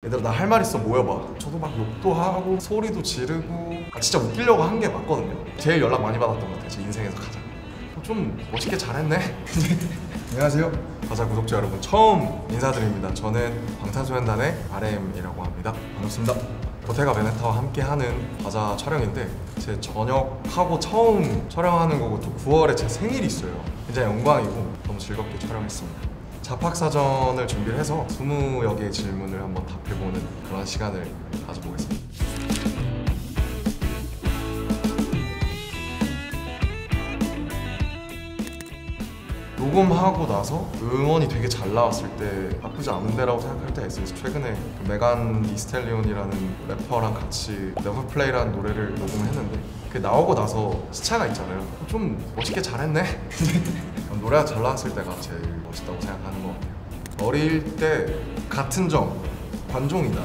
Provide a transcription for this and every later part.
얘들아 나 할 말 있어 모여봐. 저도 막 욕도 하고 소리도 지르고 진짜 웃기려고 한 게 맞거든요. 제일 연락 많이 받았던 것 같아요. 제 인생에서 가장. 좀 멋있게 잘했네. 안녕하세요 바자 구독자 여러분, 처음 인사드립니다. 저는 방탄소년단의 RM이라고 합니다. 반갑습니다. 보테가 베네타와 함께하는 바자 촬영인데 제 전역하고 처음 촬영하는 거고 또 9월에 제 생일이 있어요. 굉장히 영광이고 너무 즐겁게 촬영했습니다. 자팍사전을 준비를 해서 20여 개의 질문을 한번 답해보는 그런 시간을 가져보겠습니다. 녹음하고 나서 응원이 되게 잘 나왔을 때 나쁘지 않은데라고 생각할 때가 있어요. 그래서 최근에 메간 디스텔리온이라는 래퍼랑 같이 네버플레이라는 노래를 녹음했는데 그 나오고 나서 시차가 있잖아요. 좀 멋있게 잘했네. 노래가 잘 나왔을 때가 제일 멋있다고 생각하는 것 같아요. 어릴 때 같은 점, 관종이다,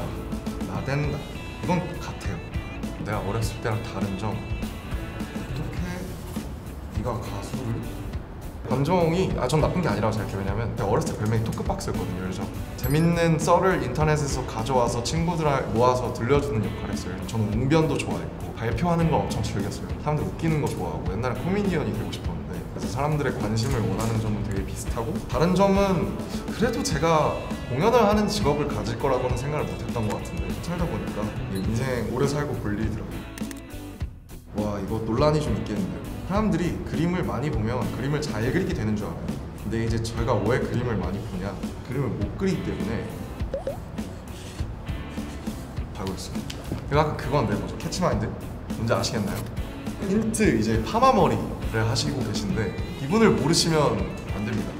나댄다, 이건 같아요. 내가 어렸을 때랑 다른 점, 어떻게 네가 가수를? 관종이 전 나쁜 게 아니라고 생각해요. 왜냐면 제가 어렸을 때 별명이 토크박스였거든요. 그래서 재밌는 썰을 인터넷에서 가져와서 친구들 모아서 들려주는 역할을 했어요. 저는 웅변도 좋아했고 발표하는 걸 엄청 즐겼어요. 사람들 웃기는 거 좋아하고 옛날에 코미디언이 되고 싶었는데, 그래서 사람들의 관심을 원하는 점은 되게 비슷하고, 다른 점은 그래도 제가 공연을 하는 직업을 가질 거라고는 생각을 못했던 것 같은데 살다 보니까 인생 오래 살고 볼 일이더라고요. 와, 이거 논란이 좀 있겠는데요. 사람들이 그림을 많이 보면 그림을 잘 그리게 되는 줄 알아요. 근데 이제 제가 왜 그림을 많이 보냐, 그림을 못 그리기 때문에 하고 있습니다. 약간 그건데 뭐죠? 캐치마인드? 뭔지 아시겠나요? 힌트, 이제 파마머리를 하시고 계신데 이분을 모르시면 안 됩니다.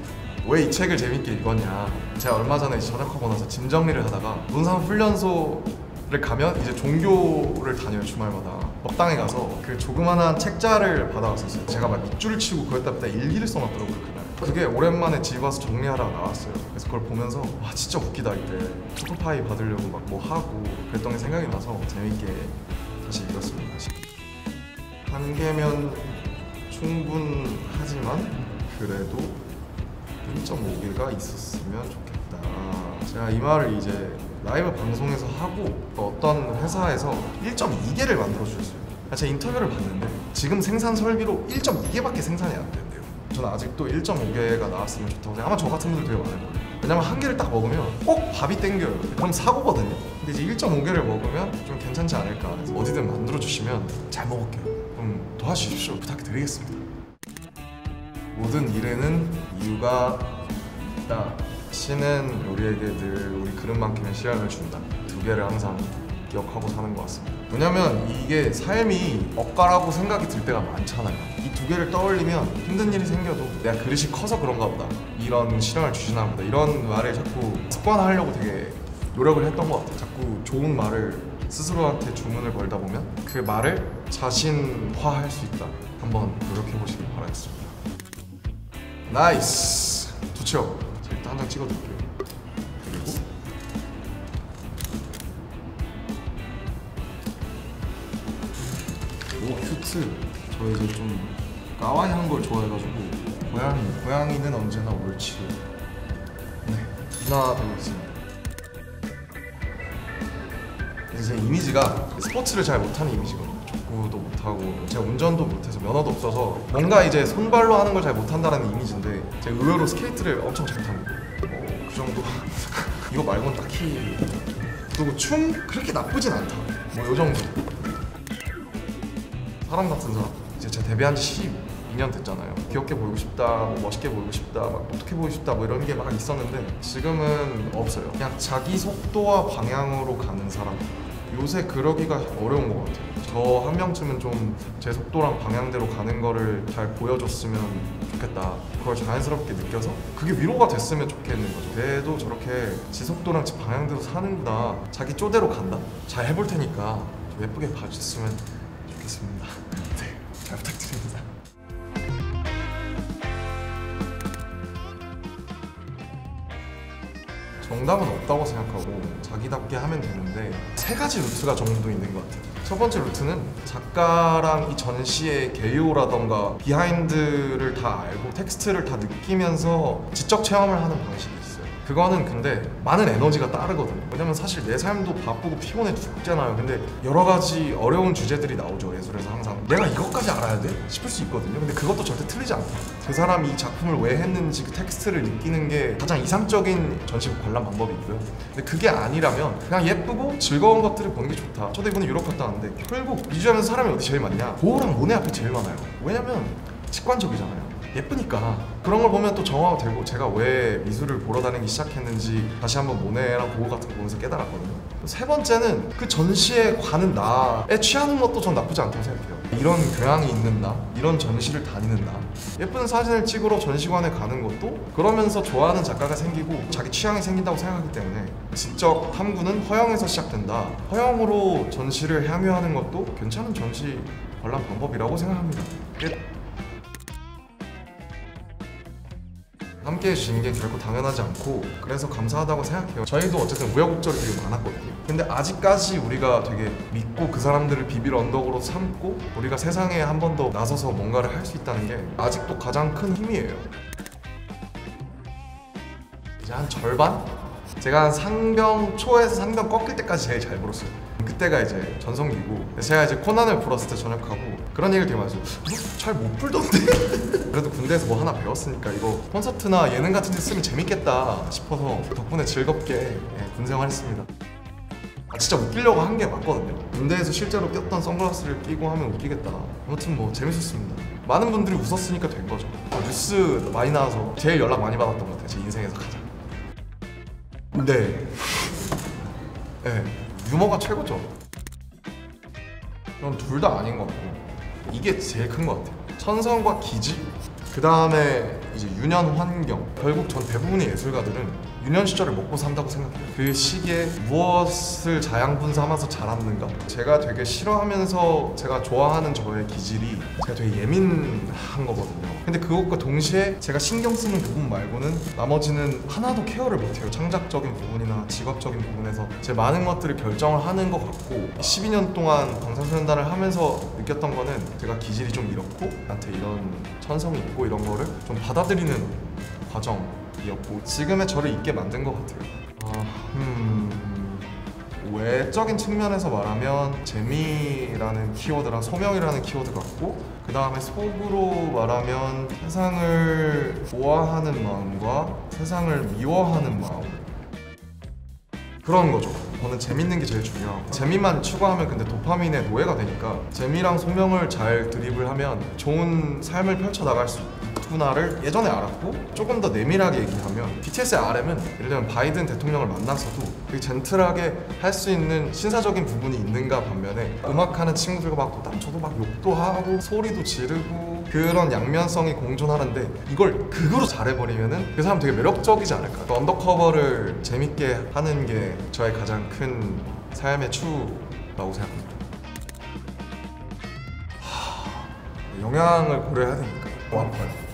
왜 이 책을 재밌게 읽었냐, 제가 얼마 전에 전역하고 나서 짐 정리를 하다가 논산훈련소를 가면 이제 종교를 다녀요. 주말마다 법당에 가서 그 조그만한 책자를 받아왔었어요. 제가 막 밑줄을 치고 거기다 일기를 써놨더라고요. 그날 그게 오랜만에 집 와서 정리하다가 나왔어요. 그래서 그걸 보면서 와, 진짜 웃기다. 이때 초코파이 받으려고 막 뭐 하고 그랬던 게 생각이 나서 재밌게 다시 읽었습니다. 한 개면 충분하지만 그래도 1.5개가 있었으면 좋겠다. 제가 이 말을 이제 라이브 방송에서 하고 어떤 회사에서 1.2개를 만들어 주셨어요. 제가 인터뷰를 봤는데 지금 생산 설비로 1.2개밖에 생산이 안 된대요. 저는 아직도 1.5개가 나왔으면 좋다고 생각해요. 아마 저 같은 분들 되게 많을 거예요. 왜냐면 한 개를 딱 먹으면 꼭 밥이 땡겨요. 그럼 사고거든요. 근데 이제 1.5개를 먹으면 좀 괜찮지 않을까. 그래서 어디든 만들어 주시면 잘 먹을게요. 그럼 도와주십시오. 부탁드리겠습니다. 모든 일에는 이유가 있다. 신은 우리에게 늘 우리 그릇만큼의 시간을 준다. 두 개를 항상 기억하고 사는 것 같습니다. 왜냐면 이게 삶이 억가라고 생각이 들 때가 많잖아요. 이 두 개를 떠올리면 힘든 일이 생겨도 내가 그릇이 커서 그런가 보다, 이런 시련을 주시나 보다, 이런 말을 자꾸 습관화하려고 되게 노력을 했던 것 같아요. 자꾸 좋은 말을 스스로한테 주문을 걸다 보면 그 말을 자신화할 수 있다. 한번 노력해보시길 바라겠습니다. 나이스! 좋죠? 자, 일단 한 장 찍어둘게요. 그리고 오, 큐트! 저 이제 좀 까와이한 걸 좋아해가지고 고양이는 언제나 옳지. 네, 하나 더 있습니다. 제 이미지가 스포츠를 잘 못하는 이미지거든요. 족구도 못하고 제가 운전도 못해서 면허도 없어서 뭔가 이제 손발로 하는 걸 잘 못한다는 이미지인데 제가 의외로 스케이트를 엄청 잘 탑니다. 그 정도. 이거 말고는 딱히. 그리고 춤 그렇게 나쁘진 않다. 뭐 요 정도. 사람 같은 사람. 이제 제가 데뷔한 지 12년 됐잖아요. 귀엽게 보이고 싶다, 뭐 멋있게 보이고 싶다, 막 어떻게 보이고 싶다, 뭐 이런 게 막 있었는데 지금은 없어요. 그냥 자기 속도와 방향으로 가는 사람. 요새 그러기가 어려운 것 같아요. 저 한 명쯤은 좀 제 속도랑 방향대로 가는 거를 잘 보여줬으면 좋겠다. 그걸 자연스럽게 느껴서 그게 위로가 됐으면 좋겠는 거죠. 걔도 저렇게 지 속도랑 지 방향대로 사는구나, 자기 쪼대로 간다, 잘 해볼 테니까 좀 예쁘게 봐주셨으면 좋겠습니다. 네, 잘 부탁드립니다. 정답은 없다고 생각하고 자기답게 하면 되는데 세 가지 루트가 정도 있는 것 같아요. 첫 번째 루트는 작가랑 이 전시의 개요라던가 비하인드를 다 알고 텍스트를 다 느끼면서 지적 체험을 하는 방식이 있어요. 그거는 근데 많은 에너지가 따르거든요. 왜냐면 사실 내 삶도 바쁘고 피곤해 죽잖아요. 근데 여러 가지 어려운 주제들이 나오죠. 예술에서 항상 내가 이것까지 알아야 돼? 싶을 수 있거든요. 근데 그것도 절대 틀리지 않다. 그 사람이 이 작품을 왜 했는지 그 텍스트를 느끼는 게 가장 이상적인 전시 관람 방법이 있고요. 근데 그게 아니라면 그냥 예쁘고 즐거운 것들을 보는 게 좋다. 저도 이번에 유럽 갔다 왔는데 결국 미주하면서 사람이 어디 제일 많냐? 고흐랑 모네 앞에 제일 많아요. 왜냐면 직관적이잖아요. 예쁘니까. 그런 걸 보면 또 정화가 되고, 제가 왜 미술을 보러 다니기 시작했는지 다시 한번 모네랑 고흐 같은 거 보면서 깨달았거든요. 세 번째는 그 전시에 가는 나에 취하는 것도 전 나쁘지 않다고 생각해요. 이런 교양이 있는 나, 이런 전시를 다니는 나, 예쁜 사진을 찍으러 전시관에 가는 것도 그러면서 좋아하는 작가가 생기고 자기 취향이 생긴다고 생각하기 때문에 지적 탐구는 허영에서 시작된다. 허영으로 전시를 향유하는 것도 괜찮은 전시 관람 방법이라고 생각합니다. 끝. 함께 해주신 게 결코 당연하지 않고 그래서 감사하다고 생각해요. 저희도 어쨌든 우여곡절이 되게 많았거든요. 근데 아직까지 우리가 되게 믿고 그 사람들을 비빌 언덕으로 삼고 우리가 세상에 한 번 더 나서서 뭔가를 할 수 있다는 게 아직도 가장 큰 힘이에요. 이제 한 절반? 제가 한 상병 초에서 상병 꺾일 때까지 제일 잘 불었어요. 그때가 이제 전성기고 제가 이제 코난을 불었을 때 전역하고 그런 얘기를 되게 많이 했어요. 잘 못 풀던데? 그래도 군대에서 뭐 하나 배웠으니까 이거 콘서트나 예능 같은 데 쓰면 재밌겠다 싶어서 덕분에 즐겁게 군생활했습니다. 진짜 웃기려고 한 게 맞거든요. 군대에서 실제로 꼈던 선글라스를 끼고 하면 웃기겠다. 아무튼 뭐 재밌었습니다. 많은 분들이 웃었으니까 된 거죠. 뉴스 많이 나와서 제일 연락 많이 받았던 것 같아요. 제 인생에서 가장. 네. 네. 유머가 최고죠. 전 둘 다 아닌 것 같고 이게 제일 큰 것 같아요. 천성과 기지, 그 다음에 이제 유년 환경. 결국 전 대부분의 예술가들은 유년 시절을 먹고 산다고 생각해요. 그 시기에 무엇을 자양분 삼아서 자랐는가. 제가 되게 싫어하면서 제가 좋아하는 저의 기질이 제가 되게 예민한 거거든요. 근데 그것과 동시에 제가 신경 쓰는 부분 말고는 나머지는 하나도 케어를 못해요. 창작적인 부분이나 직업적인 부분에서 제 많은 것들을 결정을 하는 것 같고 12년 동안 방탄소년단을 하면서 느꼈던 거는 제가 기질이 좀 이렇고 나한테 이런 천성이 있고 이런 거를 좀 받아들이는 과정이었고 지금의 저를 있게 만든 것 같아요. 외적인 측면에서 말하면 재미라는 키워드랑 소명이라는 키워드 같고 그 다음에 속으로 말하면 세상을 좋아하는 마음과 세상을 미워하는 마음, 그런 거죠. 저는 재밌는 게 제일 중요하고 재미만 추구하면 근데 도파민의 노예가 되니까 재미랑 소명을 잘 드립을 하면 좋은 삶을 펼쳐나갈 수 있구나를 예전에 알았고 조금 더 내밀하게 얘기하면 BTS의 RM은 예를 들면 바이든 대통령을 만나서도 되게 젠틀하게 할 수 있는 신사적인 부분이 있는가 반면에 음악하는 친구들과 막 저도 막 욕도 하고 소리도 지르고 그런 양면성이 공존하는데 이걸 극으로 잘해버리면은 그 사람 되게 매력적이지 않을까. 그 언더커버를 재밌게 하는 게 저의 가장 큰 삶의 추라고 생각합니다. 영향을 고려해야 되니까 아파요.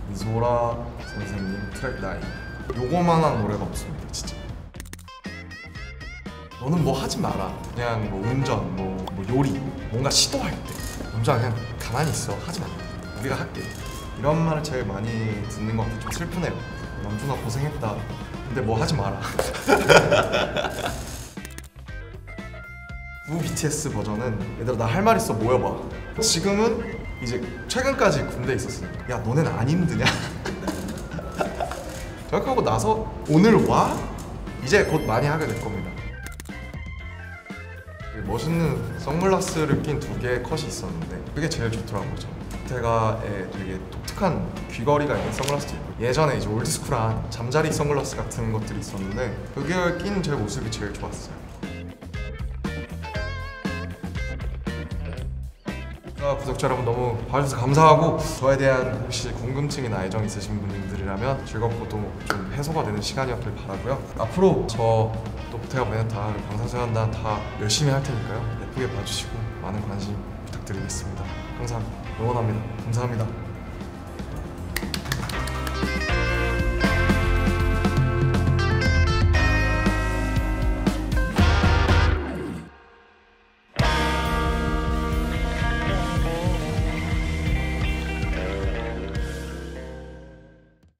미소라 선생님 트랙 9 요거만한 노래가 없습니다. 진짜 너는 뭐 하지 마라. 그냥 뭐 운전, 뭐 요리 뭔가 시도할 때 남자 그냥 가만히 있어. 하지 마. 우리가 할게. 이런 말을 제일 많이 듣는 것 같아요. 좀 슬프네요. 남준아 고생했다. 근데 뭐 하지 마라. 우 BTS 버전은 얘들아 나 할 말 있어 모여봐. 지금은 이제 최근까지 군대에 있었으니까 야 너네는 안 힘드냐? 저렇게 나서 오늘 와? 이제 곧 많이 하게 될 겁니다. 멋있는 선글라스를 낀 2개의 컷이 있었는데 그게 제일 좋더라고요. 보테가에 되게 독특한 귀걸이가 있는 선글라스도 있고 예전에 이제 올드스쿨한 잠자리 선글라스 같은 것들이 있었는데 그걸 낀 제 모습이 제일 좋았어요. 구독자 여러분 너무 봐주셔서 감사하고 저에 대한 혹시 궁금증이나 애정 있으신 분들이라면 즐겁고 또 좀 해소가 되는 시간이었길 바라고요. 앞으로 저 또 보테가 베네타 그리고 방탄소년단 다 열심히 할 테니까요. 예쁘게 봐주시고 많은 관심 부탁드리겠습니다. 항상 응원합니다. 감사합니다.